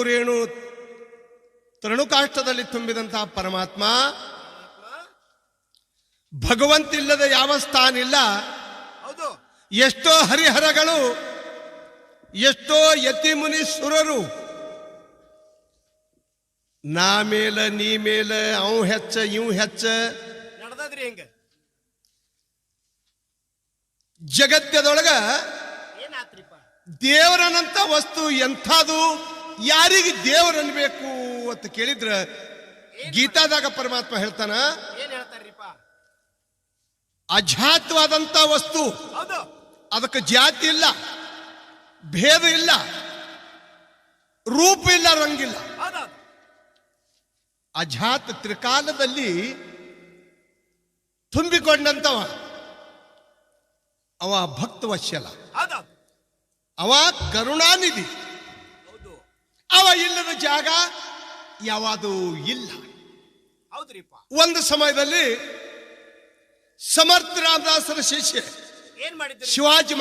ರೇಣು ತೃಣುಕಾಷ್ಟದಲ್ಲಿ ತುಂಬಿದಂತಹ ಪರಮಾತ್ಮ ಭಗವಂತಿಲ್ಲದ ಯಾವ ಸ್ಥಾನ ಇಲ್ಲ. ಹೌದು. ಎಷ್ಟೋ ಹರಿಹರಗಳು, ಎಷ್ಟೋ ಯತಿ ಮುನಿ ಸುರರು ನಾ ಮೇಲ ನೀ ಮೇಲ ಅವ್ ಹೆಚ್ಚ ಇವ್ ಹೆಚ್ಚ ನಡೆದ್ರಿ ಹೆಂಗ ಜಗತ್ತದೊಳಗ ಏನಾತ್ರಿಪ್ಪ? ದೇವರನಂತ ವಸ್ತು ಎಂಥದು, ಯಾರಿಗೆ ದೇವರನ್ಬೇಕು ಅಂತ ಕೇಳಿದ್ರ ಗೀತಾದಾಗ ಪರಮಾತ್ಮ ಹೇಳ್ತಾನ, ಏನ್ ಹೇಳ್ತಾರ್ರಿಪ್ಪ? ಅಜಾತವಾದಂತ ವಸ್ತು, ಹೌದು. ಅದಕ್ಕೆ ಜಾತಿ ಇಲ್ಲ, ಭೇದ ಇಲ್ಲ, ರೂಪ ಇಲ್ಲ, ರಂಗಿಲ್ಲ. ಹೌದು. ಅಜಾತ ತ್ರಿಕಾಲದಲ್ಲಿ ತುಂಬಿಕೊಂಡಂತವ ಅವ ಭಕ್ತವತ್ಸಲ, ಹೌದು. ಅವ ಕರುಣಾನಿಧಿ. ಹೌದು. ಅವ ಇಲ್ಲದ ಜಾಗ ಯಾವುದು ಇಲ್ಲ. ಹೌದ್ರಿಪ್ಪ. ಒಂದು ಸಮಯದಲ್ಲಿ ಸಮರ್ಥ ರಾಮದಾಸರ ಶಿಷ್ಯ ಏನ್ ಮಾಡಿದ್ರು? ಶಿವಾಜಿ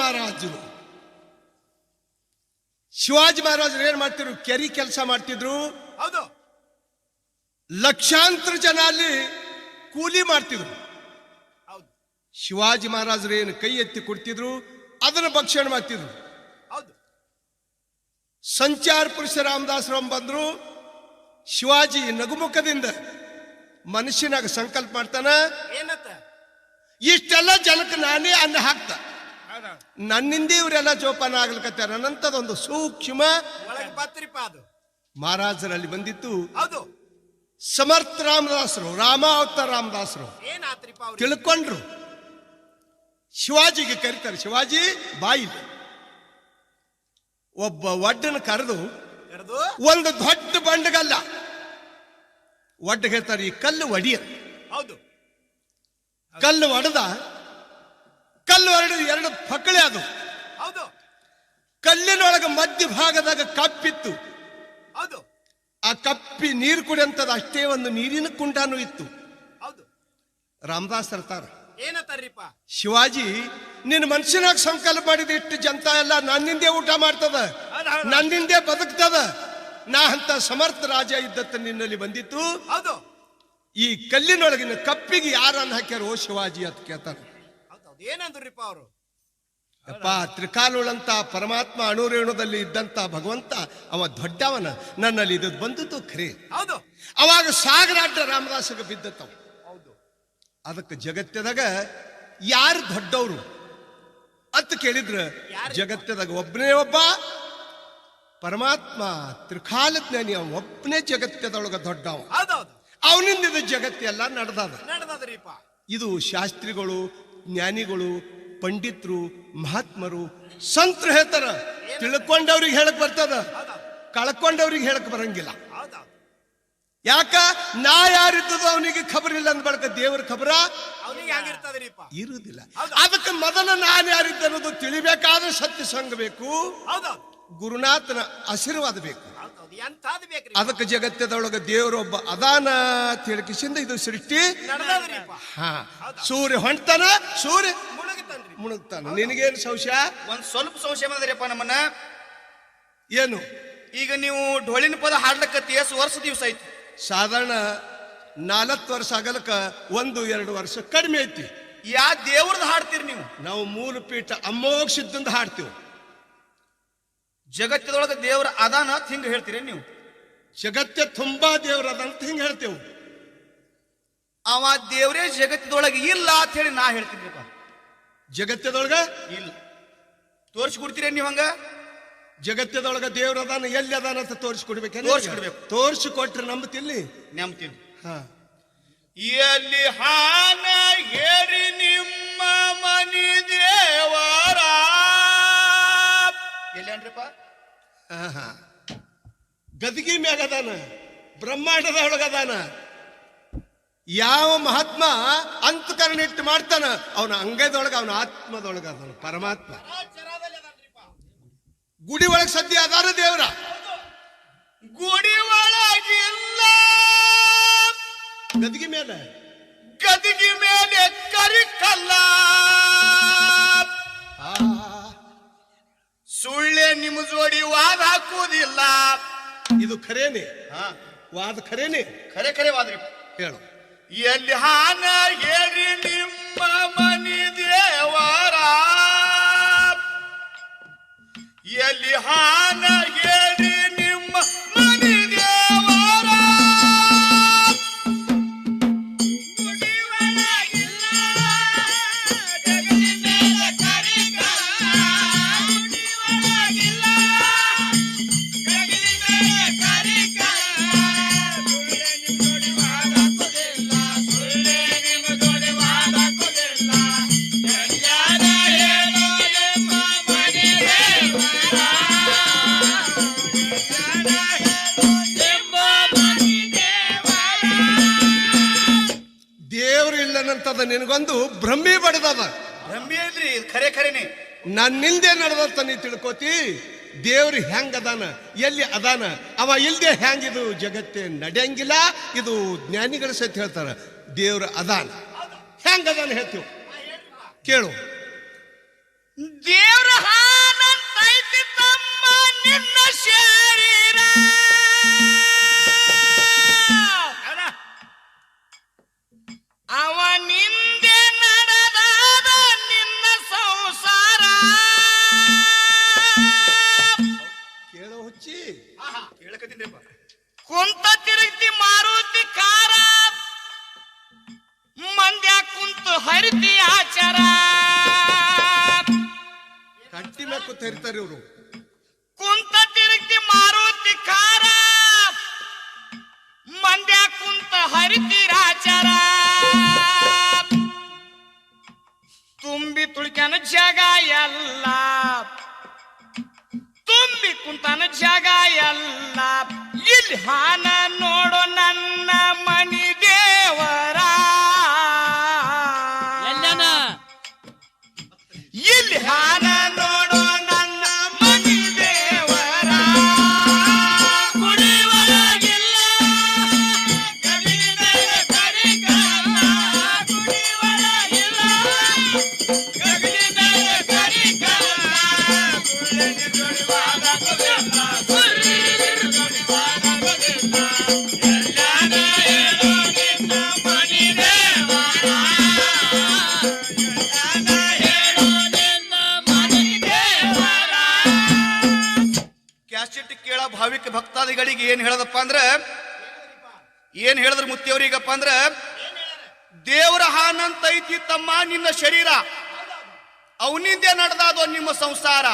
ಮಹಾರಾಜರು ಏನ್ ಮಾಡ್ತಿದ್ರು? ಕೆರಿ ಕೆಲಸ ಮಾಡ್ತಿದ್ರು. ಹೌದು. ಲಕ್ಷಾಂತರ ಜನ ಅಲ್ಲಿ ಕೂಲಿ ಮಾಡ್ತಿದ್ರು. ಹೌದು. ಶಿವಾಜಿ ಮಹಾರಾಜರು ಏನು ಕೈ ಎತ್ತಿ ಕೊಡ್ತಿದ್ರು, ಅದನ್ನು ಭಕ್ಷಣೆ ಮಾಡ್ತಿದ್ರು. ಹೌದು. ಸಂಚಾರ ಪುರುಷ ರಾಮದಾಸರು ಬಂದ್ರು. ಶಿವಾಜಿ ನಗುಮುಖದಿಂದ ಮನುಷ್ಯನಾಗ ಸಂಕಲ್ಪ ಮಾಡ್ತಾನ, ಏನತ್ತ? ಇಷ್ಟೆಲ್ಲ ಜನಕ್ಕೆ ನಾನೇ ಅನ್ನ ಹಾಕ್ತ, ನನ್ನಿಂದ ಇವರೆಲ್ಲ ಜೋಪಾನ ಆಗ್ಲಿಕತ್ತಾರ ಅನ್ನಂಥದ್ದೊಂದು ಸೂಕ್ಷ್ಮ ಒಳಗೆ ಬತ್ರಿಪ್ಪ ಅದು ಮಹಾರಾಜರಲ್ಲಿ ಬಂದಿತ್ತು. ಹೌದು. ಸಮರ್ಥ ರಾಮದಾಸರು, ರಾಮಾವತಾರ ರಾಮದಾಸರು ಏನಾತ್ರಿಪ್ಪ ಅವ್ರು? ತಿಳ್ಕೊಂಡ್ರು. ಶಿವಾಜಿಗೆ ಕರೀತಾರೆ, ಶಿವಾಜಿ ಬಾಯಿ. ಒಬ್ಬ ಒಡ್ಡನ ಕರೆದು ಒಂದು ದೊಡ್ಡ ಬಂಡಗಲ್ಲ ಒಡ್ಡ ಹೇಳ್ತಾರೆ, ಈ ಕಲ್ಲು ಒಡಿಯ. ಹೌದು. ಕಲ್ಲು ಹೊಡೆದ, ಕಲ್ಲು ಹೊಡೆದು ಎರಡು ಪಕ್ಕಳೆ ಅದು. ಹೌದು. ಕಲ್ಲಿನೊಳಗೆ ಮಧ್ಯ ಭಾಗದಾಗ ಕಪ್ಪಿತ್ತು. ಹೌದು. ಆ ಕಪ್ಪಿ ನೀರು ಕುಡಿಯಂತದ ಅಷ್ಟೇ ಒಂದು ನೀರಿನ ಕುಂಡಾನು ಇತ್ತು. ಹೌದು. ರಾಮದಾಸ್ ಇರ್ತಾರ, ಏನತ್ತಾರ್ರಿಪ್ಪ? ಶಿವಾಜಿ ನಿನ್ನ ಮನುಷ್ಯನಾಗ ಸಂಕಲ್ಪ ಮಾಡಿದ ಇಷ್ಟು ಜನತಾ ಎಲ್ಲ ನನ್ನಿಂದೇ ಊಟ ಮಾಡ್ತದ, ನನ್ನಿಂದೇ ಬದುಕ್ತದ. ನಾ ಅಂತ ಸಮರ್ಥ ರಾಜ ಇದ್ದತ್ತ ನಿನ್ನಲ್ಲಿ ಬಂದಿತ್ತು. ಹೌದು. ಈ ಕಲ್ಲಿನೊಳಗಿನ ಕಪ್ಪಿಗೆ ಯಾರನ್ನ ಹಾಕ್ಯಾರ ಓ ಶಿವಾಜಿ ಅಂತ ಕೇಳ್ತಾರ. ಹೌದೌದು. ಏನಂದ್ರಿಪ್ಪ ಅವರು? ಯಪ್ಪ, ತ್ರಿಕಾಲುಳಂತ ಪರಮಾತ್ಮ ಅಣುರೇಣುದಲ್ಲಿ ಇದ್ದಂತ ಭಗವಂತ ಅವ ದೊಡ್ಡವನ, ನನ್ನಲ್ಲಿ ಇದು ಬಂದದ್ದು ಖರೆ. ಹೌದು. ಅವಾಗ ಸಾಗರಾಡ್ಡ ರಾಮದಾಸಗೆ ಬಿದ್ದತ್ತವ. ಹೌದು. ಅದಕ್ಕೆ ಜಗತ್ತದಾಗ ಯಾರು ದೊಡ್ಡವರು ಅಂತ ಕೇಳಿದ್ರ ಜಗತ್ತದಾಗ ಒಬ್ಬನೇ ಒಬ್ಬ ಪರಮಾತ್ಮ ತ್ರಿಕಾಲ ಜ್ಞಾನಿ, ಅವ ಒಬ್ಬನೇ ಜಗತ್ತದೊಳಗ ದೊಡ್ಡವ. ಹೌದೌದು. ಅವನಿಂದ ಇದು ಜಗತ್ತೆಲ್ಲ ನಡೆದದ್ರಿಪ್ಪ. ಇದು ಶಾಸ್ತ್ರಿಗಳು, ಜ್ಞಾನಿಗಳು, ಪಂಡಿತರು, ಮಹಾತ್ಮರು, ಸಂತರು ಹೇಳ್ತಾರ. ತಿಳ್ಕೊಂಡವ್ರಿಗೆ ಹೇಳಕ್ ಬರ್ತದ, ಕಳ್ಕೊಂಡವ್ರಿಗೆ ಹೇಳಕ್ ಬರಂಗಿಲ್ಲ. ಹೌದೌದು. ಯಾಕ? ನಾ ಯಾರಿದ್ದದೋ ಅವನಿಗೆ ಖಬರ್ ಇಲ್ಲ ಅಂದ ಬಳಕ ದೇವರ ಖಬರ ಅವನಿಗೆ ಹೆಂಗಿರ್ತದ್ರಿಪ್ಪ? ಇರುವುದಿಲ್ಲ. ಅದಕ್ಕೆ ಮೊದಲು ನಾನು ಯಾರಿದ್ದನ್ನೋದು ತಿಳಿಬೇಕಾದ್ರೆ ಸತ್ಯ ಸಂಘ ಬೇಕು, ಹೌದೌದು. ಗುರುನಾಥನ ಆಶೀರ್ವಾದ ಬೇಕು. ಹೌದೌದು. ಎಂತಾದ್ ಬೇಕ್ರಿ? ಅದಕ್ಕೆ ಜಗತ್ತದೊಳಗ ದೇವರೊಬ್ಬ ಅದಾನ ತಿಳಿಕಿಸಿಂದ ಇದು ಸೃಷ್ಟಿ ನಡೆದದ್ರಿಪ್ಪ. ಹಾ. ಸೂರ್ಯ ಹೊಂಟಾನ, ಸೂರ್ಯ ಮುಳುಗುತ್ತಾನ್ರಿ. ಮುಳುಗ್ತಾನ. ನಿನಗೇನು ಸಂಶಯ? ಒಂದ್ ಸ್ವಲ್ಪ ಸಂಶಯ ಬಂದ್ರಿಪ್ಪ ನಮ್ಮನ್ನ. ಏನು? ಈಗ ನೀವು ಢೋಳಿನ ಪದ ಹಾಡ್ಲಕ್ಕತ್ತಿ ಎಷ್ಟು ವರ್ಷ ದಿವಸ ಆಯ್ತು? ಸಾಧಾರಣ 40 ವರ್ಷ ಆಗಲಕ್ಕ 1-2 ವರ್ಷ ಕಡಿಮೆ ಐತಿ. ಯಾ ದೇವ್ರದ್ದು ಹಾಡ್ತೀರಿ ನೀವು? ನಾವು ಮೂಲ ಪೀಠ ಅಮೋಘ ಸಿದ್ಧಂದ ಹಾಡ್ತೀವಿ. ಜಗತ್ತದೊಳಗ ದೇವ್ರ ಅದಾನ ಅಂತ ಹಿಂಗ ಹೇಳ್ತೀರಿ ನೀವು? ಜಗತ್ತೆ ತುಂಬಾ ದೇವ್ರದಂತ ಹಿಂಗ ಹೇಳ್ತೇವೆ. ಅವ ದೇವ್ರೇ ಜಗತ್ತದೊಳಗೆ ಇಲ್ಲ ಅಂತ ಹೇಳಿ ನಾ ಹೇಳ್ತೀನಿಪ್ಪ. ಜಗತ್ತದೊಳಗ ಇಲ್ಲ ತೋರಿಸ್ಕೊಡ್ತೀರಿ ನೀವು? ಹಂಗ ಜಗತ್ತದೊಳಗ ದೇವ್ರ ಅದಾನ, ಎಲ್ಲಿ ಅದಾನ ಅಂತ ತೋರಿಸ್ಕೊಡ್ಬೇಕು. ತೋರಿಸ್ಕೊಡ್ಬೇಕು. ತೋರಿಸಿಕೊಟ್ರೆ ನಂಬತಿಲ್ಲಿ. ನೆಮ್ತೀನಿ. ಹಾ. ಎಲ್ಲಿ ಹಾನ ಹೇರಿ ನಿಮ್ಮ ಮನಿ ದೇವರ ಎಲ್ಲಿ ಅನ್ರಿಪ್ಪ? ಗದಗಿ ಮ್ಯಾಗ ಅದಾನ, ಬ್ರಹ್ಮಾಂಡದ ಒಳಗದಾನ. ಯಾವ ಮಹಾತ್ಮ ಅಂತಃಕರಣ ಇಟ್ಟು ಮಾಡ್ತಾನ, ಅವನ ಅಂಗದೊಳಗ, ಅವನ ಆತ್ಮದೊಳಗ ಅದಾನ ಪರಮಾತ್ಮ. ಗುಡಿ ಒಳಗೆ ಸದ್ಯ ಅದಾರ ದೇವ್ರ. ಗುಡಿ ಒಳಗಿಲ್ಲ, ಗದಗಿ ಮೇಲೆ ಕರಿಕಲ್ಲ. ಸುಳ್ಳೆ ನಿಮ್ಮ ಜೋಡಿ ವಾದ ಹಾಕುವುದಿಲ್ಲ. ಇದು ಖರೇನೆ ವಾದ ಖರೇನೆ ಖರೆ ಖರೆ ವಾದ್ರಿ ಹೇಳು ಎಲ್ಲಿ ಹಾನ ಹೇಳಿ ನಿಮ್ಮ ಮನಿ ದೇವರ ಎಲ್ಲಿ ಹಾನ ಹೇಳಿ ನಿಮ್ಮ ಮನಿ ದೇವರ ದೇವ್ರಿಲ್ಲನಂತದ ನಿನಗೊಂದು ಭ್ರಮೆ ಬಡದದ ಭ್ರಮೆ ಇಲ್ರಿ ಖರೆ ಖರೇನೆ ನನ್ನಿಲ್ದೆ ನಡೆದಂತ ನೀ ತಿಳ್ಕೋತಿ ದೇವ್ರು ಹೆಂಗ್ ಅದಾನ ಎಲ್ಲಿ ಅದಾನ ಅವ ಇಲ್ದೆ ಹೆಂಗಿದು ಜಗತ್ತೇ ನಡೆಯಂಗಿಲ್ಲ ಇದು ಜ್ಞಾನಿಗಳ ಸಹಿತ ಹೇಳ್ತಾರ ದೇವ್ರ ಅದಾನ ಹೆಂಗ್ ಅದಾನ ಹೇಳ್ತೀವಿ ಕೇಳು ದೇವ್ರ ಹಾನಂತೈತಿ ತಮ್ಮ ನಿನ್ನ ಶರೀರ ಅವನಿಂದೆ ನಡೆದಾದ ನಿನ್ನ ಸಂಸಾರ ಕೇಳೋ ಹುಚ್ಚಿ ಕೇಳಕತ್ತೀನಿಪ್ಪ ಕುಂತ ತಿರುಗಿ ಮಾರುತಿ ಕಾರ ಮಂದ್ಯ ಕುಂತು ಹರಿತಿ ಆಚಾರ ಕಟ್ಟಿ ಮ್ಯಾಗ ಕೂತ್ ಹರಿತಾರೆ ಇವರು ಕುಂತ ತಿರುಗಿ ಮಾರುತಿ ಕಾರ ಮಂದ್ಯ ಕುಂತ ಹರಿತಿರಾಚಾರ ತುಂಬಿ ತುಳಿಕನ ಜಾಗ ಎಲ್ಲ ತುಂಬಿ ಕುಂತನ ಜಾಗ ಎಲ್ಲ ಇಲ್ಲಿ ಹಾನ ನೋಡು ನನ್ನ ಮನಿ ದೇವರ ಇಲ್ಲಿ ಹಾನ ನೋಡು ನನ್ನ ಮನಿ ದೇವರ ಕುಡಿಯುವಾಗಿಲ್ಲ ಗಡಿಗೆ ಕರಿಕಲ್ಲ ಕುಡಿಯುವಾಗಿಲ್ಲ ಗಡಿಗೆ ಕರಿಕಲ್ಲ ಕುಡಿಗೆ ಜೋಡಿವಾದ ಕೊದೆಲ್ಲ ಕುಡಿಗೆ ಜೋಡಿವಾದ ಕೊದೆಲ್ಲ ಎಲ್ಲಾನ ಹೇಳೋ ನಿನ್ನ ಮನಿ ದೇವರ ಎಲ್ಲಾನ ಹೇಳೋ ನಿನ್ನ ಮನಿ ದೇವರ ಕ್ಯಾಸೆಟ್ ಕೇಳ ಭಾವಿಕ ಭಕ್ತಾದಿಗಳಿಗೆ ಏನ್ ಹೇಳದಪ್ಪ ಅಂದ್ರ ಏನ್ ಹೇಳಿದ್ರ ಮುತ್ತಿಯವ್ರಿಗಪ್ಪ ಅಂದ್ರ ದೇವರ ಹಾನಂತೈತಿ ತಮ್ಮ ನಿನ್ನ ಶರೀರ ಅವನಿಂದೆ ನಡೆದಾದ ನಿಮ್ಮ ಸಂಸಾರ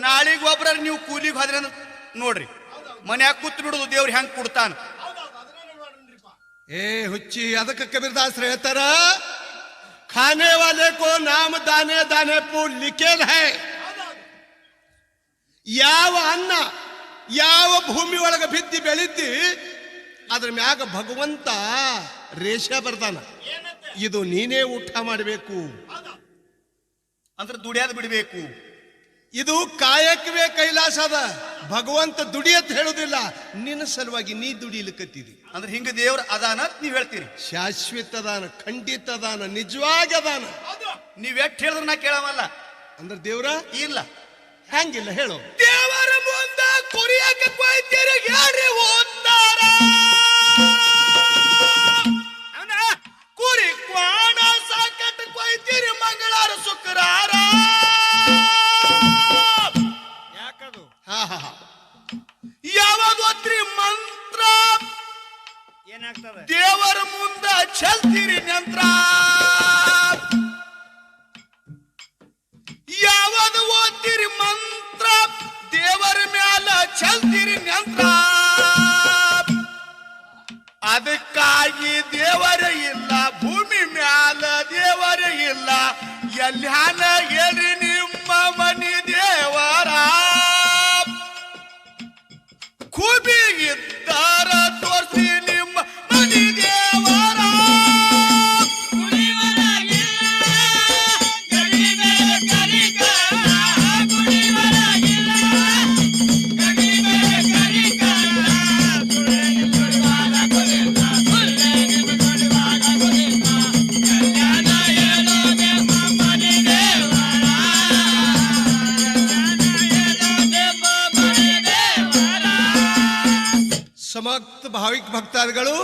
ನಾಳಿಗೆ ಒಬ್ರ ನೀವು ಕೂಲಿಗೆ ಹೋದ್ರಿ ಅಂದ್ರೆ ನೋಡ್ರಿ ಮನ್ಯಾಗ ಕೂತ್ ಬಿಡುದು ದೇವ್ರ ಹೆಂಗ್ ಕೊಡ್ತಾನ ಏ ಹುಚ್ಚಿ ಅದಕ್ಕೆ ಕಬೀರದಾಸರು ಹೇಳ್ತಾರ ಖಾನೆ ವಾಲೆ ಕೋ ನಾಮ ದಾನೆ ದಾನೆ ಪೂ ಲಿಖೇಲ್ ಹೈ ಯಾವ ಅನ್ನ ಯಾವ ಭೂಮಿ ಒಳಗ ಬಿದ್ದಿ ಬೆಳಿದ್ದಿ ಅದ್ರ ಮ್ಯಾಗ ಭಗವಂತ ರೇಷ ಬರ್ತಾನ ಇದು ನೀನೇ ಊಟ ಮಾಡಬೇಕು ಅಂದ್ರೆ ದುಡಿಯಾದ ಬಿಡ್ಬೇಕು ಇದು ಕಾಯಕವೇ ಕೈಲಾಸ ಅದ ಭಗವಂತ ದುಡಿಯತ್ ಹೇಳುದಿಲ್ಲ ನಿನ್ನ ಸಲುವಾಗಿ ನೀ ದುಡಿಲಿಕ್ಕತ್ತಿದಿ ಅಂದ್ರೆ ಹಿಂಗ ದೇವ್ರ ಅದಾನ ನೀವ್ ಹೇಳ್ತೀರಿ ಶಾಶ್ವತ ಅದಾನ ಖಂಡಿತ ಅದಾನ ನಿಜವಾಗಿ ಅದಾನ ನೀವ್ ಎಷ್ಟ್ ಹೇಳಿದ್ರ ನಾ ಕೇಳವಲ್ಲ ಅಂದ್ರೆ ದೇವ್ರ ಇಲ್ಲ ಹೆಂಗಿಲ್ಲ ಹೇಳು ದೇವರ ಮುಂದ ಕುರಿಯಾಕ ಕೊಯ್ತೀರಿ ಹೇಳ್ರಿ ಓದ್ತಾರ ಕುರಿ ಕ್ವಾಣ ಸಾಕಟ್ ಕೊಯ್ತೀರಿ ಮಂಗಳವಾರ ಶುಕ್ರವಾರ ಯಾಕದು ಹಾ ಹಾ ಹಾ ಯಾವಾಗ ಓದ್ರಿ ಮಂತ್ರ ಏನಾಗ್ತದೆ ದೇವರ ಮುಂದ ಚಲ್ತೀರಿ ನಂತರ ಯಾವಾಗ ಓದ್ತೀರಿ ಮಂತ್ರ ದೇವರ ಮ್ಯಾಲ ಚಲ್ತೀರಿ ನಂತರ ಅದಕ್ಕಾಗಿ ದೇವರ ಇಲ್ಲ ಭೂಮಿ ಮ್ಯಾಲ ದೇವರ ಇಲ್ಲ ಎಲ್ಲಾನ ಹೇಳಿ ನಿಮ್ಮ ಮನಿ ದೇವರ ಕುಬಿಗಿದ್ದಾರ ತೋರ್ಸಿ ನಿಮ್ಮ ಮನಿ ದೇವರ ಸಮಸ್ತ ಭಾವಿಕ ಭಕ್ತಾದಿಗಳು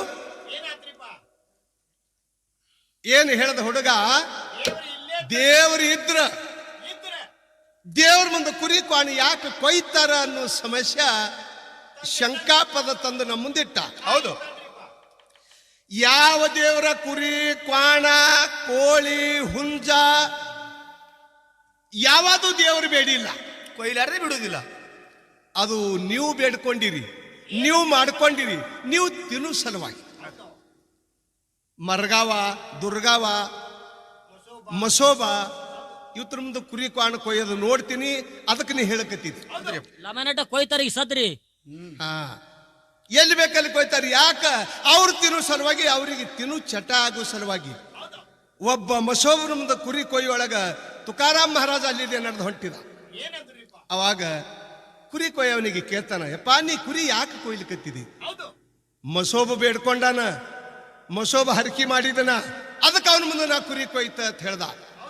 ಏನಾತ್ರಿಪ್ಪ ಏನು ಹೇಳದ ಹುಡುಗ ದೇವ್ರು ಇಲ್ಲೇ ದೇವ್ರು ಇದ್ರ ಇದ್ರ ದೇವ್ರ ಮುಂದೆ ಕುರಿ ಕ್ವಾಣಿ ಯಾಕೆ ಕೊಯ್ತಾರ ಅನ್ನೋ ಸಮಸ್ಯೆ ಶಂಕಾಪದ ತಂದು ನಮ್ಮ ಮುಂದಿಟ್ಟ. ಹೌದು. ಯಾವ ದೇವರ ಕುರಿ ಕ್ವಾಣ ಕೋಳಿ ಹುಂಜ ಯಾವುದು ದೇವರು ಬೇಡಿಲ್ಲ, ಕೊಯ್ಲಾರದೆ ಬಿಡುವುದಿಲ್ಲ. ಅದು ನೀವು ಬೇಡ್ಕೊಂಡಿರಿ, ನೀವು ಮಾಡ್ಕೊಂಡಿರಿ, ನೀವು ತಿನ್ನು ಸಲುವಾಗಿ. ಮರ್ಗಾವ ದುರ್ಗಾವ ಮಸೋಬ ಇವತ್ರ ಮುಂದೆ ಕುರಿ ಕ್ವಾಣ ಕೊಯ್ಯೋದು ನೋಡ್ತೀನಿ, ಅದಕ್ಕೆ ನೀ ಹೇಳಕತ್ತಿದ್ರಿ. ಲಮನಟ ಕೊಯ್ತಾರ ಈಗ ಸದ್ರಿ. ಹಾ, ಎಲ್ಲಿ ಬೇಕಲ್ಲಿ ಕೊಯ್ತಾರೆ. ಯಾಕ? ಅವ್ರು ತಿನ್ನೋ ಸಲುವಾಗಿ, ಅವರಿಗೆ ತಿನ್ನು ಚಟ ಆಗೋ ಸಲುವಾಗಿ. ಒಬ್ಬ ಮಸೋಬನ ಮುಂದೆ ಕುರಿ ಕೊಯ್ಯೊಳಗ ತುಕಾರಾಮ್ ಮಹಾರಾಜ ಅಲ್ಲಿದೆ ನಡೆದು ಹೊಂಟಿದ. ಏನಂದ್ರಿಪ್ಪ ಅವಾಗ ಕುರಿ ಕೊಯ್ಯವನಿಗೆ ಕೇಳ್ತಾನ, ಯಪ್ಪ ನೀ ಕುರಿ ಯಾಕೆ ಕೊಯ್ಲಿಕತ್ತಿದಿ? ಹೌದು ಮಸೋಬ ಬೇಡ್ಕೊಂಡಾನ, ಮಸೋಬ ಹರಕಿ ಮಾಡಿದನ, ಅದಕ್ಕೆ ಅವನ ಮುಂದೆ ನಾ ಕುರಿ ಕೊಯ್ತ ಅಂತ ಹೇಳ್ದ.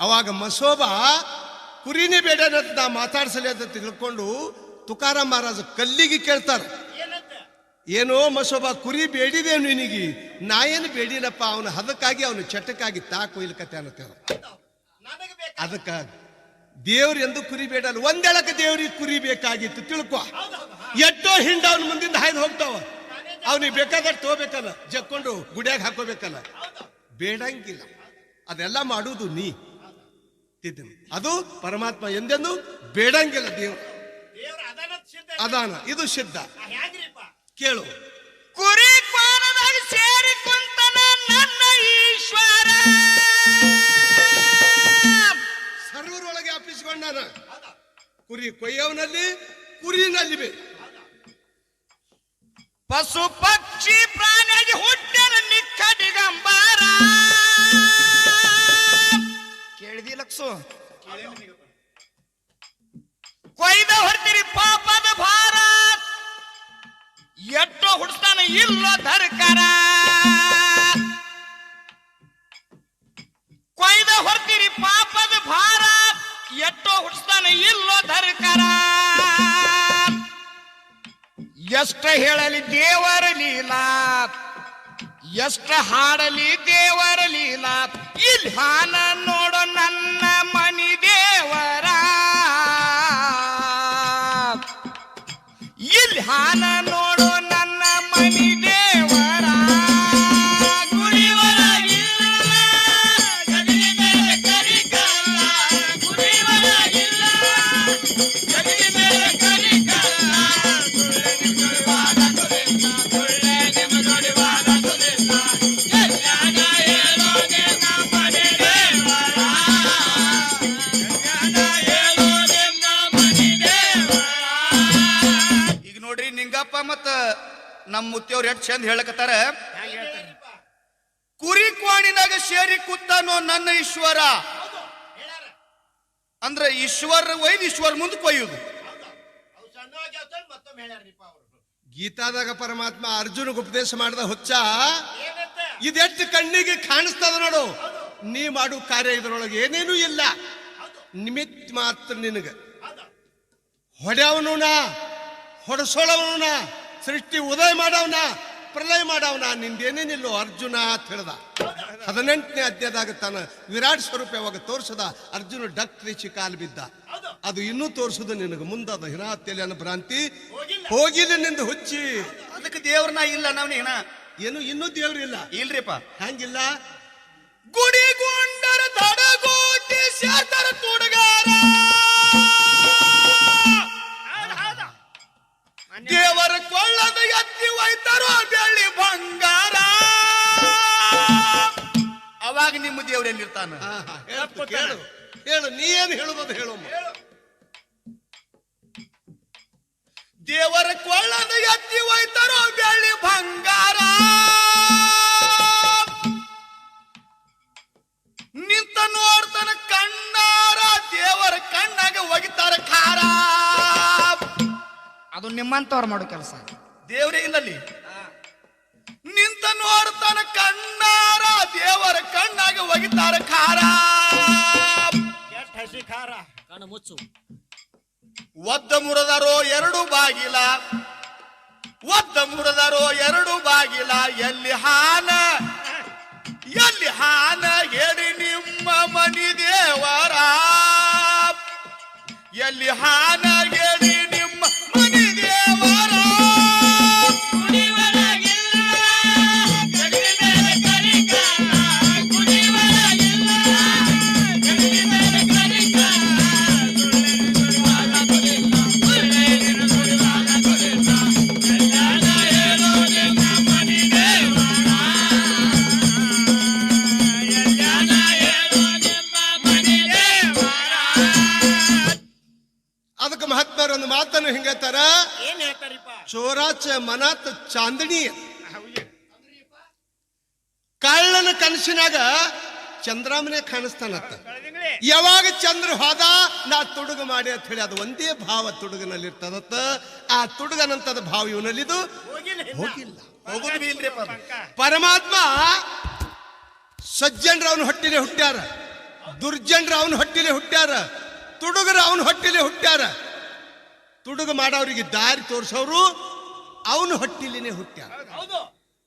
ಅವಾಗ ಮಸೋಬ ಕುರಿನೇ ಬೇಡನ ನಾ ಮಾತಾಡ್ಸಲಿ ಅಂತ ತಿಳ್ಕೊಂಡು ತುಕಾರಾಮ್ ಮಹಾರಾಜ ಕಲ್ಲಿಗೆ ಕೇಳ್ತಾರ, ಏನಂತ ಏನೋ ಮಸೋಬ ಕುರಿ ಬೇಡಿದೇನು ನಿನಗೆ? ನಾ ಏನು ಬೇಡಿನಪ್ಪ, ಅವನ ಹದಕ್ಕಾಗಿ ಅವನ ಚಟಕ್ಕಾಗಿ ತಾ ಕೊಯ್ಲಿಕತ್ತೆ ಅನ್ನತ್ತೇವ. ನನಗೆ ಬೇಕು ಅದಕ್ಕ ದೇವ್ರು ಎಂದು ಕುರಿ ಬೇಡಲ್ಲ, ಒಂದೆಳಕ ದೇವ್ರಿಗೆ ಕುರಿ ಬೇಕಾಗಿತ್ತು ತಿಳ್ಕೊ. ಎಷ್ಟೋ ಹಿಂಡ ಅವನ ಮುಂದಿಂದ ಹಾಯ್ದು ಹೋಗ್ತಾವ, ಅವನಿಗೆ ಬೇಕಾದಷ್ಟು ತಗೋಬೇಕಲ್ಲ, ಜಕ್ಕೊಂಡು ಗುಡಿಯಾಗ ಹಾಕೋಬೇಕಲ್ಲ, ಬೇಡಂಗಿಲ್ಲ. ಅದೆಲ್ಲ ಮಾಡುವುದು ನೀ ತಿದ್ದೀನಿ. ಅದು ಪರಮಾತ್ಮ ಎಂದೆಂದು ಬೇಡಂಗಿಲ್ಲ. ದೇವ್ರು ದೇವ್ರ ಅದಾನ ಸಿದ್ಧ ಅದಾನ, ಇದು ಸಿದ್ಧ. ಹ್ಯಾಂಗ್ರಿಪ್ಪ ಕೇಳು. ಕುರಿ ಕ್ವಾಣದಾಗ ಸೇರಿ ಕುಂತನ ನನ್ನ ಈಶ್ವರ, ಸರ್ವರೊಳಗೆ ಅಪ್ಪಿಸಿಕೊಂಡಾನ. ಕುರಿ ಕೊಯ್ಯವನಲ್ಲಿ ಕುರಿನಲ್ಲಿ ಬೇ ಪಶು ಪಕ್ಷಿ ಪ್ರಾಣಿಯಾಗಿ ಹುಟ್ಟನ ನಿಕ್ಕ ದಿಗಂಬರ. ಕೇಳಿದಿ ಲಕ್ಸು? ಕೊಯ್ದ ಹೊಡ್ತೀರಿ ಪಾಪದ ಭಾರ, ಎಷ್ಟೋ ಹುಡ್ಸ್ತಾನ ಇಲ್ಲೋ ಧರ್ಕರ. ಕೊಯ್ದ ಹೊಡ್ತೀರಿ ಪಾಪದ ಭಾರ, ಎಷ್ಟೋ ಹುಡ್ಸ್ತಾನ ಇಲ್ಲೋ ಧರ್ಕರ. ಎಷ್ಟ ಹೇಳಲಿ ದೇವರ ಲೀಲಾ, ಎಷ್ಟ ಹಾಡಲಿ ದೇವರ ಲೀಲಾ. ಇಲ್ಲಿ ಹಾನ ನೋಡೋ ನನ್ನ ಮನಿ ದೇವರ, ಇಲ್ಲಿ ಹಾನ ನೋಡೋ ನನ್ನ ಮನಿ ದೇವರ. ಗುಡಿವರಾಗಿಲ್ಲ, ಗದಗಿ ಮೇಲೆ ಕರಿಕಲ್ಲ. ಗುಡಿವರಾಗಿಲ್ಲ, ಗದಗಿ ಮೇಲೆ ಕರಿಕಲ್ಲ. ಗುಡಿವಾದ ಗುಡಿಲ್ಲ, ಗುಳ್ಳೆ ನಿಮ್ಮ ಗುಡಿವಾದ ಗುಡಿಲ್ಲ. ಎಲ್ಲಾನ ಹೇಳೋದೆ ನಮ್ಮ ಮನೆ ದೇವರ, ಎಲ್ಲಾನ ಹೇಳೋದೆ ನಮ್ಮ ಮನೆ ದೇವರ. ಈಗ ನೋಡ್ರಿ, ನಿಂಗಪ್ಪ ಮತ್ತ ನಮ್ಮ ಮುತ್ತಿಯವ್ರು ಎಷ್ಟು ಚಂದ ಹೇಳಕತ್ತಾರ. ಹ್ಯಾಂಗ ಹೇಳ್ತಾರಿಪ್ಪ ಕುರಿ ಕ್ವಾಣಿನಾಗ ಸೇರಿ ಕೂತಾನೋ ನನ್ನ ಈಶ್ವರ ಹೇಳಾರ ಅಂದ್ರೆ ಈಶ್ವರ ಒಯ್ದು ಈಶ್ವರ ಮುಂದೆ ಕೊಯ್ಯುದು. ಅವು ಸಣ್ಣವಾಗಿ ಹೇಳ್ತಾರ ಮತ್ತೊಮ್ಮೆ ಹೇಳ್ಯಾರಿಪ್ಪ ಅವರು. ಗೀತಾದಾಗ ಪರಮಾತ್ಮ ಅರ್ಜುನಗೆ ಉಪದೇಶ ಮಾಡಿದ ಹುಚ್ಚ, ಏನಂತ ಇದೆಷ್ಟು ಕಣ್ಣಿಗೆ ಕಾಣಿಸ್ತದ ನೋಡು, ನೀ ಮಾಡು ಕಾರ್ಯ ಇದರೊಳಗೆ ಏನೇನೂ ಇಲ್ಲ, ನಿಮಿತ್ತ ಮಾತ್ರ ನಿನಗ. ಹೊಡೆಯವನು ನಾ, ಹೊಡೆಸೋಳವನು ನಾ, ಸೃಷ್ಟಿ ಉದಯ ಮಾಡವನ, ಪ್ರಲಯ ಮಾಡವನ, ನಿಂದೇನೇನಿಲ್ಲೋ ಅರ್ಜುನ ಅಂತ ಹೇಳ್ದ. 18ನೇ ಅಧ್ಯಾಯದಾಗ ತಾನ ವಿರಾಟ್ ಸ್ವರೂಪ ಯಾವಾಗ ತೋರಿಸದ, ಅರ್ಜುನ ಡಕ್ರಿಸಿ ಕಾಲು ಬಿದ್ದ. ಅದು ಇನ್ನೂ ತೋರಿಸುದು ನಿನಗೆ ಮುಂದದ ಹಿನಾತ್ಯಲ್ಲಿ ಅನ್ನೋ ಭ್ರಾಂತಿ ಹೋಗಿಲ್ಲ ನಿಂದ ಹುಚ್ಚಿ. ಅದಕ್ಕೆ ದೇವ್ರನ ಇಲ್ಲ ನಾವ್ನೇನ ಏನು ಇನ್ನೂ ದೇವ್ರಿಲ್ಲ? ಇಲ್ರಿಪ್ಪ. ಹಂಗಿಲ್ಲ. ಗುಡಿಗೊಂಡರ ತಡಗೋಟಿ ಸೇರ್ತಾರ ತುಡುಗಾರ, ದೇವರ ಕೊಳ್ಳದ ಎತ್ತಿ ಒಯ್ತಾರೋ ಬೆಳ್ಳಿ ಬಂಗಾರ. ಅವಾಗ ನಿಮ್ಮ ದೇವ್ರ ಎಲ್ಲಿರ್ತಾನ? ಕೇಳು ಹೇಳು, ನೀ ಏನು ಹೇಳುವುದು ಹೇಳು. ದೇವರ ಕೊಳ್ಳದ ಎತ್ತಿ ಒಯ್ತಾರೋ ಬೆಳ್ಳಿ ಬಂಗಾರ, ನಿಂತ ನೋಡ್ತಾನ ಕಣ್ಣಾರ, ದೇವರ ಕಣ್ಣಾಗ ಒಗಿತಾರ ಖಾರ. ಅದು ನಿಮ್ಮಂತವ್ರು ಮಾಡೋ ಕೆಲಸ. ದೇವರೇ ಇಲ್ಲಲ್ಲಿ. ನಿಂತ ನೋಡ್ತಾನ ಕಣ್ಣಾರ, ದೇವರ ಕಣ್ಣಾಗ ಒಗಿತಾರ ಖಾರ. ಎಷ್ಟು ಹಸಿ ಖಾರ ಕಣ್ಣು ಮುಚ್ಚು. ಒದ್ದ ಮುರದಾರೋ ಎರಡು ಬಾಗಿಲ, ಒದ್ದ ಮುರಿದರೋ ಎರಡು ಬಾಗಿಲ ಎಲ್ಲಿ ಹಾನ ಹೇಳಿ ನಿಮ್ಮ ಮನಿ ದೇವರ ಎಲ್ಲಿ ಹಾನ ಹೇಳಿ ನಿಮ್ಮ ಮನಿ ದೇವರ ಅದಕ್ಕೆ ಮಹಾತ್ಮರು ಒಂದು ಮಾತನ್ನು ಹಿಂಗತ್ತಾರ, ಏನ್ ಹೇಳ್ತಾರಿಪ್ಪ? ಚೋರಾಚ ಮನಾತ್ ಚಾಂದಣಿ. ಕಳ್ಳನ ಕನಸಿನಾಗ ಚಂದ್ರಾಮನೆ ಕಾಣಿಸ್ತಾನತ್ತ. ಯಾವಾಗ ಚಂದ್ರ ಹೋದ ನಾ ತುಡುಗು ಮಾಡಿ ಅಂತ ಹೇಳಿ ಅದು ಒಂದೇ ಭಾವ ತುಡುಗನಲ್ಲಿ ಇರ್ತದತ್ತ. ಆ ತುಡುಗನಂತದ ಭಾವ ಇವನಲ್ಲಿದು ಹೋಗಿಲ್ಲ. ಪರಮಾತ್ಮ ಸಜ್ಜನರು ಅವನ ಹೊಟ್ಟಿಲೆ ಹುಟ್ಟ್ಯಾರ, ದುರ್ಜನರು ಅವನ ಹೊಟ್ಟಿಲೆ ಹುಟ್ಟ್ಯಾರ, ತುಡುಗರು ಅವನ ಹೊಟ್ಟಿಲೆ ಹುಟ್ಟ್ಯಾರ. ತುಡುಗು ಮಾಡೋರಿಗೆ ದಾರಿ ತೋರಿಸೋರು ಅವನ ಹೊಟ್ಟಿಲೇನೆ ಹುಟ್ಟ್ಯಾರ.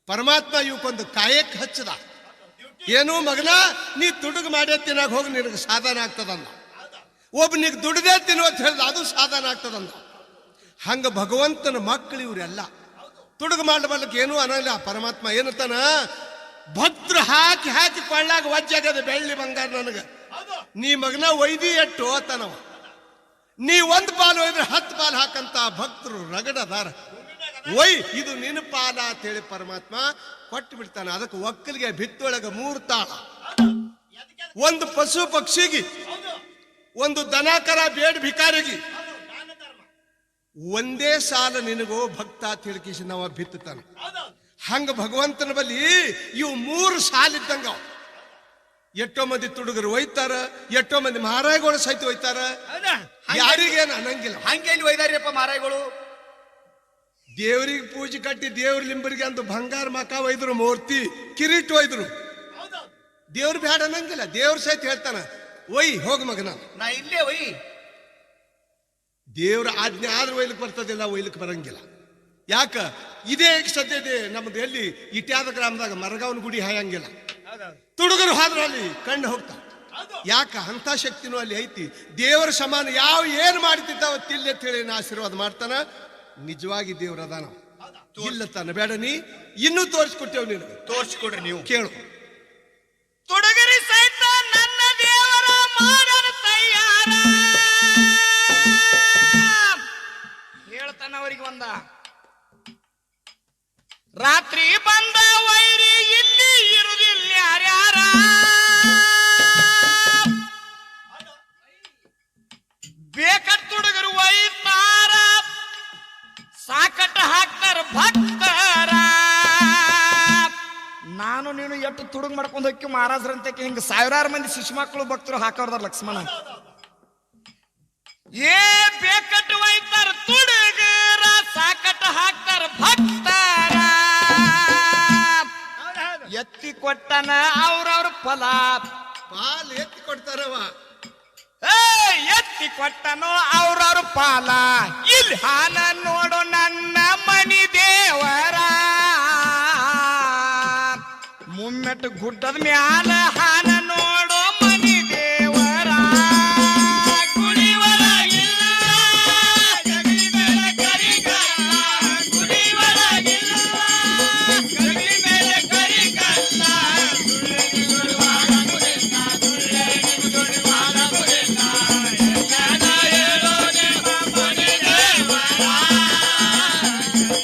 ಪರಮಾತ್ಮ ಇವಕ್ಕೊಂದು ಕಾಯಕ್ಕೆ ಹಚ್ಚದ. ಏನು ಮಗನ, ನೀ ತುಡುಗು ಮಾಡೇ ತಿನ್ನಾಗ ಹೋಗಿ ನಿನಗೆ ಸಾಧನ ಆಗ್ತದಂದ. ಒಬ್ಬನಿಗೆ ದುಡ್ದೇ ತಿನ್ನು ಅಂತ ಹೇಳಿದ, ಅದು ಸಾಧನ ಆಗ್ತದಂದ. ಹಂಗ ಭಗವಂತನ ಮಕ್ಕಳು ಇವರೆಲ್ಲ ತುಡುಗು ಮಾಡಬಲ್ಲಕ್ಕೆ ಏನೂ ಅನ್ನಲ್ಲ. ಪರಮಾತ್ಮ ಏನಂತಾನ, ಭಕ್ತರು ಹಾಕಿ ಹಾಕಿ ಕೊಳ್ಳಾಗ ವಜ್ಜಾಗದ ಬೆಳ್ಳಿ ಬಂಗಾರ ನನಗ, ನೀ ಮಗನ ಒಯ್ದಿ ಎಟ್ಟು ತನವ, ನೀ ಒಂದು ಪಾಲು ಒಯ್ದ್ರೆ 10 ಪಾಲು ಹಾಕಂತ ಭಕ್ತರು ರಗಡದಾರ. ಒಯ್ ಇದು ನಿನ್ನ ಪಾಲ ಅಂತ ಹೇಳಿ ಪರಮಾತ್ಮ ಕೊಟ್ಟು ಬಿಡ್ತಾನ. ಅದಕ್ಕೆ ಒಕ್ಕಲಿಗೆ ಭಿತ್ತೊಳಗ 3 ತಾಳ, ಒಂದು ಪಶು ಪಕ್ಷಿಗೆ, ಒಂದು ದನಕರ ಬೇಡ ಭಿಕಾರಿಗೆ, ಒಂದೇ ಸಾಲ ನಿನಗೋ ಭಕ್ತ ತಿಳ್ಕಿಸಿ ನಾವ ಬಿತ್ತಾನ. ಹಂಗ ಭಗವಂತನ ಬಲ್ಲಿ ಇವು 3 ಸಾಲಿದ್ದಂಗ. ಎಷ್ಟೋ ಮಂದಿ ತುಡುಗರು ಒಯ್ತಾರ, ಎಷ್ಟೋ ಮಂದಿ ಮಹಾರಾಯಗಳು ಸಹಿತ ಒಯ್ತಾರ, ಯಾರಿಗೇನು ಅನ್ನಂಗಿಲ್ಲ. ಹಂಗೆ ಇಲ್ಲಿ ಒಯ್ದಾರಿಯಪ್ಪ ಮಹಾರಾಯಗಳು. ದೇವರಿಗೆ ಪೂಜೆ ಕಟ್ಟಿ ದೇವ್ರ ಲಿಂಬರಿಗೆ ಅಂತ ಬಂಗಾರ ಮಕ ಒಯ್ದ್ರು, ಮೂರ್ತಿ ಕಿರೀಟ್ ಒಯ್ದ್ರು. ದೇವ್ರು ಬ್ಯಾಡ ಅನ್ನಂಗಿಲ್ಲ. ದೇವ್ರ ಸಹಿತ ಹೇಳ್ತಾನ, ಒಯ್ ಹೋಗ ಮಗನ, ನಾ ಇಲ್ಲೇ ಒಯ್. ದೇವ್ರ ಆಜ್ಞೆ ಆದ್ರೆ ಒಯ್ಲಿಕ್ಕೆ ಬರ್ತದಿಲ್ಲ, ಒಯ್ಲಿಕ್ಕೆ ಬರಂಗಿಲ್ಲ. ಯಾಕ ಇದೇ ಸದ್ಯ ಇದೆ ನಮ್ದು. ಎಲ್ಲಿ ಇಟ್ಯಾದ ಗ್ರಾಮದಾಗ ಮರಗಾವನ ಗುಡಿ ಹಾಯಂಗಿಲ್ಲ, ತುಡುಗರು ಹೋದ್ರ ಅಲ್ಲಿ ಕಣ್ಣು ಹೋಗ್ತಾವ. ಯಾಕ ಅಂತ ಶಕ್ತಿನೂ ಅಲ್ಲಿ ಐತಿ. ದೇವರ ಸಮಾನ ಯಾವ ಏನ್ ಮಾಡ್ತಿದ್ದಾವ ತಿಲ್ಲಿ ಅಂತ ಹೇಳಿ ಆಶೀರ್ವಾದ ಮಾಡ್ತಾನ. ನಿಜವಾಗಿ ದೇವ್ರ ಅದಾನ ಇಲ್ಲತ್ತಾನ. ಬೇಡ ನೀ ಇನ್ನೂ ತೋರಿಸ್ಕೊಟ್ಟೇವ್, ನೀನು ತೋರಿಸ್ಕೊಡ್ರಿ ನೀವು. ಕೇಳು. ತುಡುಗರಿ ಸಹಿತ ನನ್ನ ದೇವರ ಮಾಡಲು ತಯಾರ ಹೇಳ್ತಾನ. ಅವರಿಗೆ ಒಂದ ರಾತ್ರಿ ಬಂದ ವೈರಿ ಇಲ್ಲಿ ಇರುದಿಲ್ಲ ಯಾರ್ಯಾರ, ಬೇಕಟ್ ತುಡುಗರು ಒಯ್ತಾರ, ಸಾಕಟ ಹಾಕ್ತಾರ ಭಕ್ತರ. ನಾನು ನೀನು ಎಷ್ಟು ತುಡುಗ್ ಮಾಡ್ಕೊಂಡು ಹೋಗಿ ಮಹಾರಾಜರಂತೆ ಹಿಂಗ 1000 ಮಂದಿ ಶಿಶು ಮಕ್ಕಳು ಭಕ್ತರು ಹಾಕೋರ್ದಾರ ಲಕ್ಷ್ಮಣ. ಏ ಬೇಕಟ್ ಒಯ್ತಾರ ತುಡುಗರ, ಸಾಕಟ ಹಾಕ್ತಾರ ಭಕ್ತರ. ಎತ್ತಿ ಕೊಟ್ಟನ ಅವ್ರವ್ರ ಫಲ, ಪಾಲ್ ಎತ್ತಿ ಕೊಡ್ತಾರವ. ಎತ್ತಿ ಕೊಟ್ಟನೋ ಅವ್ರವ್ರ ಪಾಲ. ಇಲ್ಲಿ ಹಾನ ನೋಡು ನನ್ನ ಮನಿ ದೇವರ, ಮುಮ್ಮೆಟ್ಟು ಗುಡ್ಡದ ಮ್ಯಾಲ ಹಾನ ನೋಡು ಮನಿ ದೇವರ. ಗುಡಿವರಾಗಿಲ್ಲ ಜಗಲಿ ಮೇಲೆ ಕರಿಗಲ್ಲ, ಗುಡಿವರಾಗಿಲ್ಲ ಜಗಲಿ ಮೇಲೆ ಕರಿಗಲ್ಲ. ಸುಳ್ಳಿಗುರುವಾದ ಗುಡಿಲ್ಲ, ಸುಳ್ಳಿಗುರುವಾದ ಗುಡಿಲ್ಲ, ಜನ ಹೇಳೋ ನಿಮ್ಮ ಮನಿ ದೇವರ,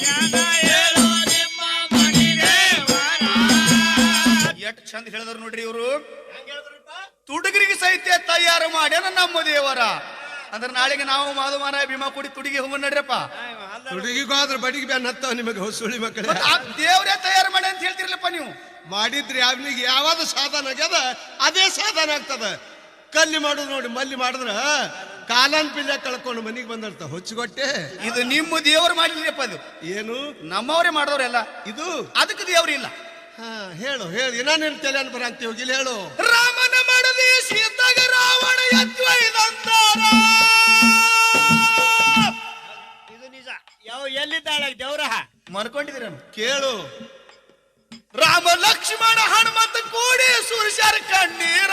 ಜನ ಹೇಳೋ ನಿಮ್ಮ ಮನಿ ದೇವರ. ಎಷ್ಟು ಚಂದ ಹೇಳಿದ್ರು ನೋಡ್ರಿ ಇವರು. ತುಡುಗರಿಗೆ ಸಹಿತ ತಯಾರು ಮಾಡ್ಯಾನ ನಮ್ಮ ದೇವರ. ಅಂದ್ರೆ ನಾಳೆಗೆ ನಾವು ಮಾಧವಮಾನ ಭೀಮಾ ಕೂಡಿ ತುಡಿಗೆ ಹೋಗ ನಡ್ರಪ್ಪ. ಹುಡುಗಿಗೂ ಆದ್ರೆ ಬಡಿಗೆ ಬ್ಯಾನ್ ಹತ್ತಾವ ನಿಮಗೆ ಹೊಸುಳಿ ಮಕ್ಕಳೇ. ದೇವರೇ ತಯಾರು ಮಾಡಿ ಅಂತ ಹೇಳ್ತಿರ್ಲಪ್ಪ ನೀವು. ಮಾಡಿದ್ರಿ ಅವನಿಗೆ ಯಾವಾಗ ಸಾಧನ ಆಗ್ಯದ ಅದೇ ಸಾಧನ ಆಗ್ತದ. ಕಲ್ಲಿ ಮಾಡುದು ನೋಡಿ, ಮಲ್ಲಿ ಮಾಡಿದ್ರ ಕಾಲನ್ ಪಿಲ್ಲೆ ಕಳ್ಕೊಂಡು ಮನಿಗೆ ಬಂದಿರ್ತಾವ ಹೊಚ್ಚುಗೊಟ್ಟೆ. ಇದು ನಿಮ್ಮ ದೇವರು ಮಾಡ್ಲಿಲ್ಲಪ್ಪ. ಅದು ಏನು ನಮ್ಮವರೇ ಮಾಡಿದವ್ರೆಲ್ಲ. ಇದು ಅದಕ್ಕೆ ದೇವ್ರಿಲ್ಲ. ಹೇಳು ಹೇಳು, ಏನೇನು ತಲೆ ಬರ ಅಂತ ಹೋಗಿಲ್ಲ ಹೇಳು. ರಾಮನ ಮಾಡದೆ ಸೀತಾಗ ರಾವಣ ಎತ್ತೊಯ್ದಂತಾರ. ಇದು ನಿಜ. ಯಾವ ಎಲ್ಲಿದ್ದಾಳ ದೇವ್ರ ಮರ್ಕೊಂಡಿದ್ದೀರ ಕೇಳು. ರಾಮ ಲಕ್ಷ್ಮಣ ಹನುಮಂತ ಕೂಡಿ ಸುರಿಸ್ಯಾರ ಕಣ್ಣೀರ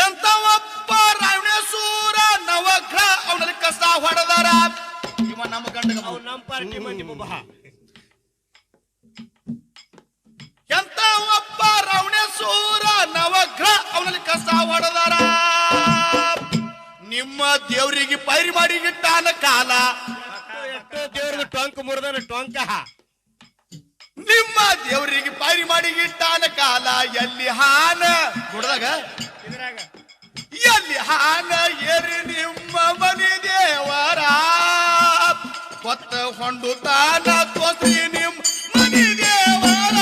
ಎಂತ ಒಬ್ಬ ರಾವಣೇಶ್ವರ ನವಗ್ರಹ ಅವನಲ್ಲಿ ಕಸ ಹೊಡೆದಾರ. ಇವ ನಮ್ಮ ಗಂಡ ಅವ್ ನಮ್ಮ ಪಾರ್ಟಿ ಮಂದಿ ಬಾ ಎಂತ ಒಬ್ಬ ರಾವಣೇಶ್ವರ ನವಗ್ರಹ ಅವನಲ್ಲಿ ಕಸ ಹೊಡೆದಾರ. ನಿಮ್ಮ ದೇವರಿಗೆ ಪೈರಿ ಮಾಡಿ ಇಟ್ಟಾನ ಕಾಲ. ಎಷ್ಟೋ ದೇವ್ರಿಗೆ ಟೊಂಕ ಮುರಿದಾನ ಟೊಂಕ. ನಿಮ್ಮ ದೇವರಿಗೆ ಪೈರಿ ಮಾಡಿ ಇಟ್ಟಾನ ಕಾಲ. ಎಲ್ಲಿ ಹಾನ ಗುಡ್ದಾಗ ಇದ್ರಾಗ ಎಲ್ಲಿ ಹಾನ ಏರಿ ನಿಮ್ಮ ಮನಿ ದೇವರ ಕೊತ್ತ ಹೊಂಡು ತಾನ ತೋತ್ರಿ ನಿಮ್ಮ ಮನಿ ದೇವರ.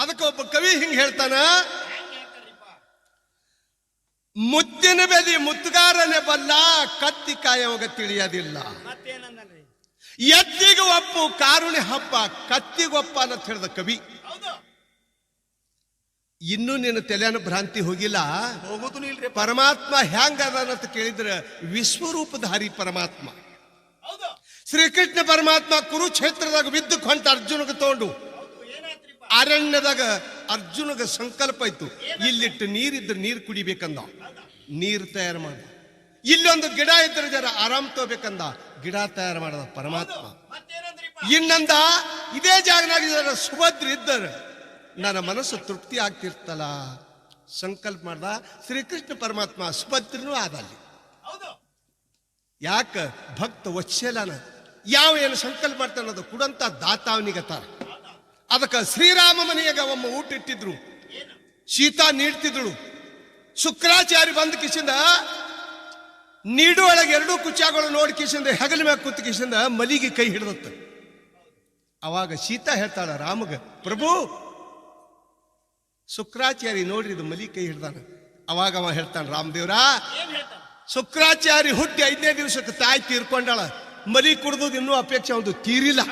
ಅದಕ್ಕೊಬ್ಬ ಕವಿ ಹಿಂಗ್ ಹೇಳ್ತಾನ, ಮುತ್ತಿನ ಬೆದಿ ಮುತ್ತುಗಾರನೆ ಬಲ್ಲ, ಕತ್ತಿ ಕಾಯವಾಗ ತಿಳಿಯೋದಿಲ್ಲ. ಮತ್ತೇನಂದ್ರಿ? ಎತ್ತಿಗೆ ಒಪ್ಪು ಕಾರುಣಿ ಹಬ್ಬ, ಕತ್ತಿಗೊಪ್ಪ ಅಂತ ಹೇಳಿದ ಕವಿ. ಹೌದು. ಇನ್ನೂ ನಿನ್ನ ತಲೆಯನ್ನು ಭ್ರಾಂತಿ ಹೋಗಿಲ್ಲ. ಹೋಗುದು ಇಲ್ರಿ. ಪರಮಾತ್ಮ ಹ್ಯಾಂಗ ಅದಾನಂತ ಕೇಳಿದ್ರೆ ವಿಶ್ವರೂಪಧಾರಿ ಪರಮಾತ್ಮ. ಹೌದು. ಶ್ರೀಕೃಷ್ಣ ಪರಮಾತ್ಮ ಕುರುಕ್ಷೇತ್ರದಾಗ ಬಿದ್ದು ಹೊಂಟ ಅರ್ಜುನಗೆ ತಗೊಂಡು ಏನಾಯ್ತ್ರಿಪ್ಪ? ಅರಣ್ಯದಾಗ ಅರ್ಜುನಗ ಸಂಕಲ್ಪ ಇತ್ತು, ಇಲ್ಲಿಟ್ಟು ನೀರಿದ್ರೆ ನೀರು ಕುಡಿಬೇಕಂದ, ನೀರು ತಯಾರು ಮಾಡ. ಇಲ್ಲೊಂದು ಗಿಡ ಇದ್ರೆ ಜರ ಆರಾಮ್ ತಗೋಬೇಕಂದ, ಗಿಡ ತಯಾರು ಮಾಡದ ಪರಮಾತ್ಮ. ಮತ್ತೇನಂದ್ರಿಪ್ಪ? ಇನ್ನಂದ ಇದೇ ಜಾಗನಾಗ ಜರ ಸುಭದ್ರ ಇದ್ದರು ನನ್ನ ಮನಸ್ಸು ತೃಪ್ತಿ ಆಗ್ತಿರ್ತಲ್ಲ, ಸಂಕಲ್ಪ ಮಾಡ್ದ. ಶ್ರೀಕೃಷ್ಣ ಪರಮಾತ್ಮ ಸುಭದ್ರನೂ ಆದಲ್ಲಿ. ಹೌದು. ಯಾಕ ಭಕ್ತ ವತ್ಸಲನ ಯಾವ ಏನು ಸಂಕಲ್ಪ ಮಾಡ್ತಾನ ಅದು ಕುಡಂತ ದಾತಾವನಿಗತಾರ. ಅದಕ್ಕೆ ಶ್ರೀರಾಮ ಮನೆಯಾಗ ಒಮ್ಮ ಊಟ ಇಟ್ಟಿದ್ರು, ಸೀತಾ ನೀಡ್ತಿದ್ರು. ಶುಕ್ರಾಚಾರ್ಯ ಬಂದ ಕಿಸಿಂದ ನೀಡು ಒಳಗೆ ಎರಡೂ ಕುಚ್ಚಾಗಳು ನೋಡಿ ಕಿಸಿಂದ ಹೆಗಲ ಮ್ಯಾಗ ಕೂತ್ ಕಿಸಿಂದ ಮಲಿಗೆ ಕೈ ಹಿಡ್ದತ್ತ. ಅವಾಗ ಸೀತಾ ಹೇಳ್ತಾಳ ರಾಮಗ, ಪ್ರಭು ಶುಕ್ರಾಚಾರ್ಯ ನೋಡ್ರಿ ಇದು ಮಲಿ ಕೈ ಹಿಡ್ದಾನ. ಅವಾಗ ಅವ ಹೇಳ್ತಾನ, ರಾಮದೇವ್ರ ಏನ್ ಹೇಳ್ತಾನ? ಶುಕ್ರಾಚಾರ್ಯ ಹುಟ್ಟಿ 5ನೇ ದಿವಸಕ್ಕೆ ತಾಯಿ ತೀರ್ಕೊಂಡಾಳ, ಮಲಿ ಕುಡ್ದು ಇನ್ನೂ ಅಪೇಕ್ಷೆ ಒಂದು ತೀರಿಲ್ಲ.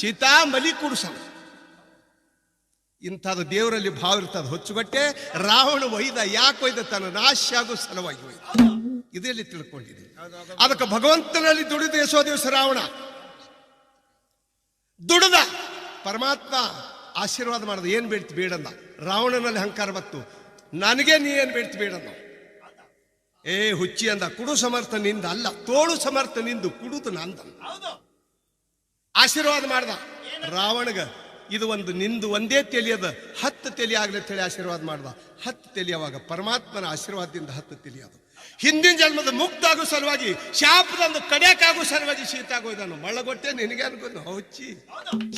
ಸೀತಾ ಮಲಿ ಕುಡಿಸ. ಇಂಥದ್ದು ದೇವರಲ್ಲಿ ಭಾವ ಇರ್ತದ. ಹೊಚ್ಚುಗಟ್ಟೆ ರಾವಣ ಒಯ್ದ, ಯಾಕೆ ಒಯ್ದ? ತನ್ನ ನಾಶ ಆಗೋ ಸಲುವಾಗಿ ಒಯ್ದ. ಇದರಲ್ಲಿ ತಿಳ್ಕೊಂಡಿದ್ದೀನಿ. ಅದಕ್ಕೆ ಭಗವಂತನಲ್ಲಿ ದುಡಿದ ಎಸೋ ದಿವಸ ರಾವಣ ದುಡಿದ. ಪರಮಾತ್ಮ ಆಶೀರ್ವಾದ ಮಾಡದ, ಏನ್ ಬೇಡ್ತಿ ಬೇಡಂದ. ರಾವಣನಲ್ಲಿ ಅಹಂಕಾರ ಬತ್ತು, ನನಗೆ ನೀ ಏನ್ ಬೇಡ್ತಿ ಬೇಡಂದ. ಏ ಹುಚ್ಚಿ ಅಂದ, ಕುಡು ಸಮರ್ಥ ನಿಂದ ಅಲ್ಲ, ತೋಳು ಸಮರ್ಥ ನಿಂದು, ಕುಡುದು ನಂದ. ಹೌದು. ಆಶೀರ್ವಾದ ಮಾಡ್ದ ರಾವಣಗ. ಇದು ಒಂದು ನಿಂದು ಒಂದೇ ತೆಲಿಯದ, 10 ತೆಲಿ ಆಗ್ಲಿ ಅಂತ ಹೇಳಿ ಆಶೀರ್ವಾದ ಮಾಡ್ದ. 10 ತೆಲಿಯವಾಗ ಪರಮಾತ್ಮನ ಆಶೀರ್ವಾದದಿಂದ 10 ತೆಲಿಯದು. ಹಿಂದಿನ ಜನ್ಮದ ಮುಕ್ತಾಗೋ ಸಲುವಾಗಿ, ಶಾಪದೊಂದು ಕಡೆಕಾಗೋ ಸಲುವಾಗಿ ಸೀತಾಗೋಯ್ದಾನು. ಮಳ್ಳಗೊಟ್ಟೆ ನಿನಗೆ ಅನ್ಕೊಂಡು ಹುಚ್ಚಿ.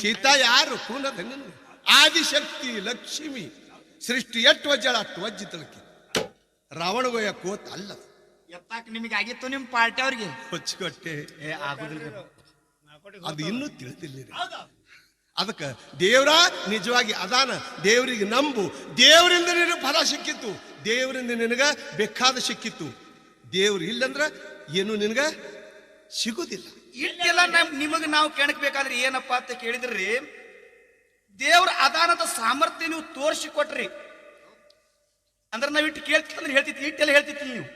ಸೀತಾ ಯಾರು? ಕೂನದ ನಿನ್ನ ಆದಿಶಕ್ತಿ ಲಕ್ಷ್ಮಿ. ಸೃಷ್ಟಿ ಎಟ್ಟು ವಜ್ಜಳ ಅಟ್ಟು ವಜ್ಜಿ ತಳಕಿ. ರಾವಣಗೋಯ ಕೋತ ಅಲ್ಲ. ಎತ್ತಾಕ ನಿಮಗೆ ಆಗಿತ್ತು ನಿಮ್ಮ ಪಾರ್ಟಿ ಅವ್ರಿಗೆ? ಹೊಚ್ಕೊಟ್ಟೆ ಆಗುದಿಲ್ಲ. ಅದು ಇನ್ನೂ ತಿಳಿದಿಲ್ಲ. ಹೌದು. ಅದಕ್ಕೆ ದೇವ್ರ ನಿಜವಾಗಿ ಅದಾನ. ದೇವರಿಗೆ ನಂಬು. ದೇವರಿಂದ ನಿನಗೆ ಫಲ ಸಿಕ್ಕಿತ್ತು, ದೇವರಿಂದ ನಿನಗ ಬೇಕಾದ ಸಿಕ್ಕಿತ್ತು. ದೇವ್ರು ಇಲ್ಲಂದ್ರ ಏನು ನಿನಗ ಸಿಗುದಿಲ್ಲ. ಇಷ್ಟೆಲ್ಲ ನಿಮಗೆ ನಾವು ಕೆಣಕ್ಬೇಕಾದ್ರೆ ಏನಪ್ಪಾ ಅಂತ ಕೇಳಿದ್ರಿ, ದೇವ್ರ ಅದಾನದ ಸಾಮರ್ಥ್ಯ ನೀವು ತೋರಿಸಿಕೊಟ್ರಿ ಅಂದ್ರೆ ನಾವ್ ಇಟ್ಟು ಕೇಳ್ತಿತ್ತಂದ್ರೆ ಹೇಳ್ತಿತ್ತು, ಇಟ್ಟೆಲ್ಲ ಹೇಳ್ತಿತ್ತು ನೀವು.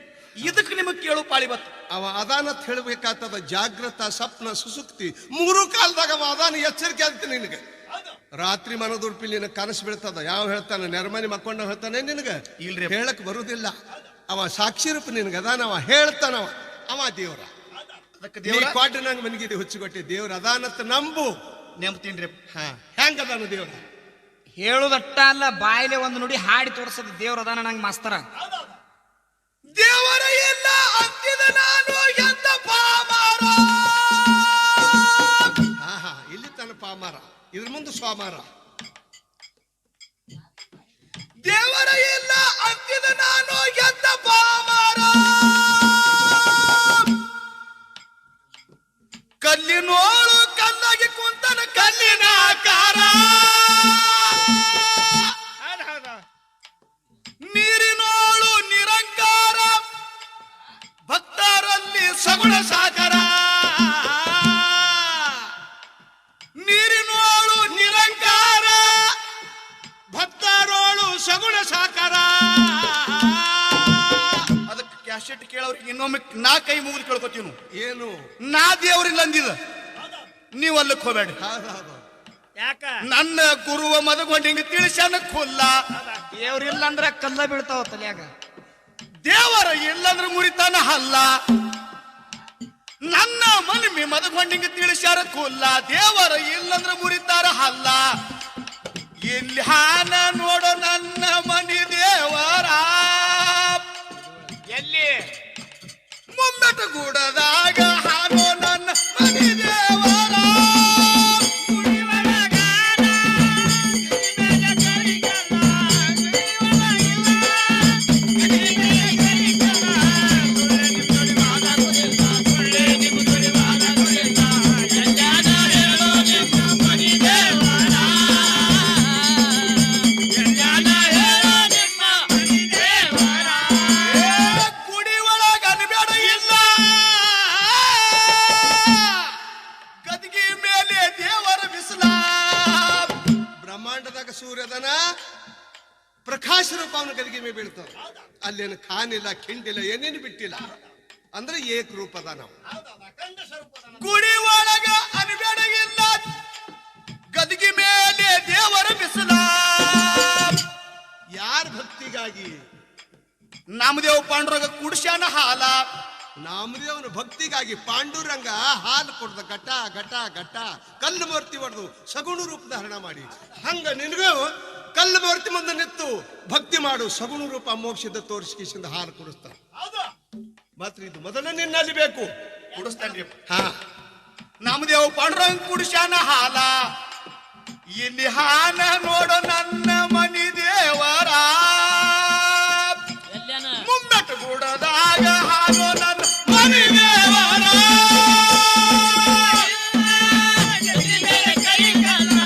ಇದಕ್ಕೆ ನಿಮಗೆ ಕೇಳು ಪಾಳಿ ಬತ್ತು. ಅವ ಅದಾನತ್ ಹೇಳ್ಬೇಕಾಗ್ತದ. ಜಾಗೃತ, ಸ್ವಪ್ನ, ಸುಸುಕ್ತಿ 3 ಕಾಲದಾಗ ಅವ ಅದಾನ ಎಚ್ಚರಿಕೆ ಆಗ್ತಾನೆ ನಿನಗೆ. ಹೌದು. ರಾತ್ರಿ ಮನದುರ್ಪಿ ನಿನಗೆ ಕನಸು ಬೀಳ್ತದ. ಯಾವ ಹೇಳ್ತಾನೆ? ನೆರಮನಿ ಮಕ್ಕೊಂಡ ಹೇಳ್ತಾನೆ ನಿನಗ ಇಲ್ರಿ. ಹೇಳಕ್ ಬರುದಿಲ್ಲ. ಅವ ಸಾಕ್ಷಿ ರೂಪ ನಿನಗೆ ಅದಾನವ, ಹೇಳ್ತಾನವ. ಅವ ದೇವ್ರ. ಅದಕ್ಕೆ ನೀ ದೇವ್ರ ಕ್ವಾಡ್ರ ನಂಗೆ ಮನಗಿದೆ ಹುಚ್ಚಿಗೊಟ್ಟೆ. ದೇವ್ರ ಅದಾನತ್ ನಂಬು. ನೆಂಪ್ತೀನ್ರಿ. ಹೆಂಗ ಅದಾನ ದೇವ್ರ? ಹೇಳುದಟ್ಟ ಅಲ್ಲ, ಬಾಯಿಲೆ ಒಂದು ನುಡಿ ಹಾಡಿ ತೋರ್ಸದ ದೇವ್ರ ಅದಾನ ನಂಗೆ ಮಾಸ್ತರ. ದೇವರ ಎಲ್ಲ ಅಂತಿದ ನಾನು ಎಂತ ಪಾಮಾರ. ಇಲ್ಲಿ ತನ್ನ ಪಾಮಾರ, ಇದ್ರ ಮುಂದೆ ಸ್ವಾಮಾರ. ದೇವರ ಎಲ್ಲ ಅಂತಿದ ನಾನು ಎಂತ ಪಾಮಾರ. ಕಲ್ಲಿನೋಳು ಕಲ್ಲಾಗಿ ಕುಂತ ಸಾಗರ ನೀರಿನೋಳು ನಿರಂಕಾರ ಭಕ್ತರಲ್ಲಿ ಸಗುಣ ಸಾಗರ ನೀರಿನೋಳು ನಿರಂಕಾರ ಭಕ್ತರೋಳು ಸಗುಣ ಸಾಕಾರ. ಅದಕ್ಕೆ ಕ್ಯಾಸೆಟ್ ಕೇಳೋರಿಗೆ ಇನ್ನೊಮ್ಮೆ ನಾ ಕೈ ಮುಗಿದು ಕೇಳ್ಕೊತೀವಿ. ಏನು ನಾ ದೇವರಿಲ್ಲ ಅಂದಿದ ನೀವು ಅಲ್ಲಕ್ಕೆ ಹೋಗ್ಬೇಡ್ರಿ. ಯಾಕ ನನ್ನ ಗುರುವ ಮದಗೊಂಡು ಹಿಂಗ ತಿಳಿಸ್ಯಾನ ಖುಲ್ಲ. ದೇವ್ರಿಲ್ಲ ಅಂದ್ರ ಕಲ್ಲ ಬೀಳ್ತಾವ ತಲ್ಯಾಗ. ದೇವರ ಇಲ್ಲಂದ್ರ ಮುರಿತಾನ ಹಲ್ಲ. ನನ್ನ ಮನಮಿ ಮದಗೊಂಡಿಂಗ ತಿಳಿಸ್ಯಾರ ಖುಲ್ಲ. ದೇವರ ಇಲ್ಲಂದ್ರ ಮುರಿತಾರ ಹಲ್ಲ. ಇಲ್ಲಿ ಹಾನ ನೋಡೋ ನನ್ನ ಮನಿ ದೇವರ ಎಲ್ಲಿ ಮುಮ್ಮೆಟ ಗೂಡದಾಗ ಹಾನೋ ನನ್ನ ಮನಿ ದೇವರ. ಸೂರ್ಯದನ ಪ್ರಕಾಶ ರೂಪ ಅವನ ಗದಿಗೆ ಮೇ ಬೀಳ್ತಾವ. ಅಲ್ಲೇನು ಖಾನಿಲ್ಲ ಖಿಂಡಿಲ್ಲ ಏನೇನು ಬಿಟ್ಟಿಲ್ಲ. ಅಂದ್ರೆ ಏಕರೂಪದ ನಾವು ಅಖಂಡ ಸ್ವರೂಪದ ಗುಡಿ ಒಳಗ ಅನ್ಬೇಡಗಿಲ್ಲ ಗದಿಗೆ ಮೇಲೆ ದೇವರ ಬಿಸಿಲ. ಯಾರ ಭಕ್ತಿಗಾಗಿ ನಾಮದೇವ್ ಪಾಂಡುರಂಗ ಕುಡಿಸ್ಯಾನ ಹಾಲ. ನಾಮದೇವನ ಭಕ್ತಿಗಾಗಿ ಪಾಂಡುರಂಗ ಹಾಲು ಕೊಡ್ದ ಘಟ ಘಟ ಘಟ ಕಲ್ಲು ಮೂರ್ತಿ ಹೊಡೆದು ಸಗುಣ ರೂಪ ಧಾರಣ ಮಾಡಿ. ಹಂಗ ನಿನಗೂ ಕಲ್ಲು ಮೂರ್ತಿ ಮುಂದೆ ನಿಂತು ಭಕ್ತಿ ಮಾಡು. ಸಗುಣ ರೂಪ ಮೋಕ್ಷದ ತೋರಿಸಿಕಿಸಿಂದ ಹಾಲು ಕುಡಿಸ್ತಾರೆ. ಹೌದು. ಮಾತ್ರ ಇದು ಮೊದಲ ನಿನ್ನಲ್ಲಿ ಬೇಕು. ಕುಡಿಸ್ತಾನ್ರಿ. ಹಾ ನಾಮದೇವ್ ಪಾಂಡುರಂಗ ಕುಡಿಸ್ಯಾನ ಹಾಲ. ಇಲ್ಲಿ ಹಾನ ನೋಡೋ ನನ್ನ ಮನಿ ದೇವರ. ಮುಮ್ಮೆಟ ಗೂಡದಾಗ ಹಾನೋ ನನ್ನ ಮನಿ ದೇವರ. ಕರಿ ಕಲ್ಲ